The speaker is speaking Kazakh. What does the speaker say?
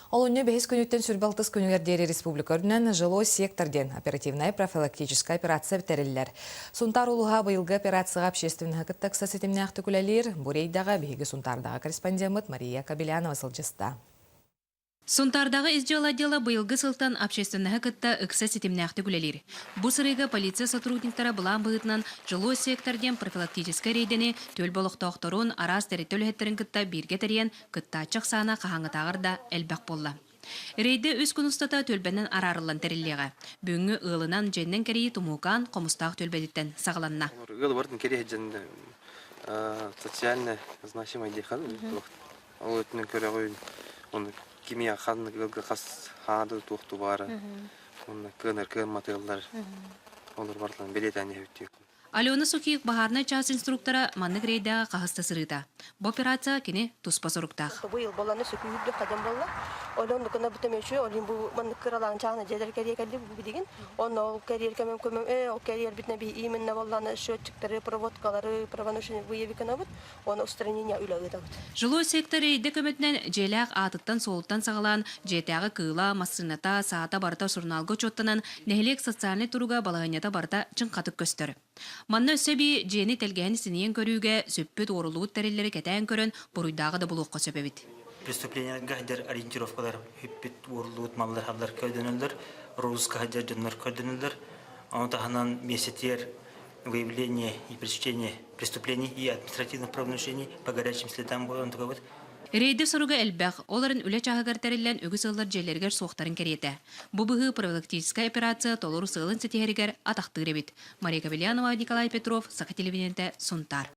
Олонне бехис күнүттен сүрбалтыс күнүгердери республикарынан жилой секторден оперативная профилактическая операция битериллер. Сунтар улуға быйылғы операцияға общественный хакыттак сасетимне актыкулялер, бурейдаға бейгі сунтардағы корреспондент Мария Кабелянова сылжыста. Сунтардағы изжал отдела быйылғы сылтан общественного кытта ыкса сетимнәхті күлелер. Бұ сырыға полиция сотрудниктара бұлан бұғытынан жилой секторден профилактический рейдені төл болықтауқтырын арас территорияттарын кытта бірге тәрен кытта ачық сана қағаңытағырда әлбәқ болла. Рейді өз күністата төлбәнен арарылан тәрелеға. Бүгінгі ұлынан жәннен кәрейі тұмуған қомыстағы төлбәдеттен сағыланна. Ұлы бардың кәрей жәнді социально значимый дейхан. Ол өтінің көрі қойын. Kimya kanlı gölge kas hanadı tuğtu var. Onun kınır материалдар olur varlan belediye hüttü. Алена Сухиев бахарна час инструктора манны грейдага кахыста сырыта. Бу операция кини туспа соруктах. Быйыл баланы сөкүйүдү кадам болла. Олон кына битемешү, олин бу манны кыралан чагына жедер кере келди бу деген. Оны керер кемем көмөм, о керер битне би именно баланы счетчиктери, проводкалары, правоношение бу евикана бут. Оны устранение үлөгөтөт. Жилой секторы декөмөтнен желак атыттан солуттан сагалан жетягы кыла, массыната, саата барта журналго чоттанан нехлек социальный туруга балаганята барта чыңкатык көстөр. Манна сөби жени телгени синен көрүүгө сөппөт орулуут терелери кетен көрөн буруйдагы да булукка сөбөбүт. Преступления гадер ориентировкалар хиппит орулуут маллар хабдар көрдөнөлдөр, русска гадер жөннөр көрдөнөлдөр. Онтаханан месетер выявление и пресечение преступлений и административных правонарушений по горячим следам болон тугабыт. Рейді сұруға әлбәқ, оларын үлі чағығар тәрелен үгі сылдар желергер соқтарын кереті. Бұ бұғы профилактическая операция толыру сылын сетихерігер атақтығыр бит. Мария Кабелянова, Николай Петров, Саха телевидениеті, Сунтар.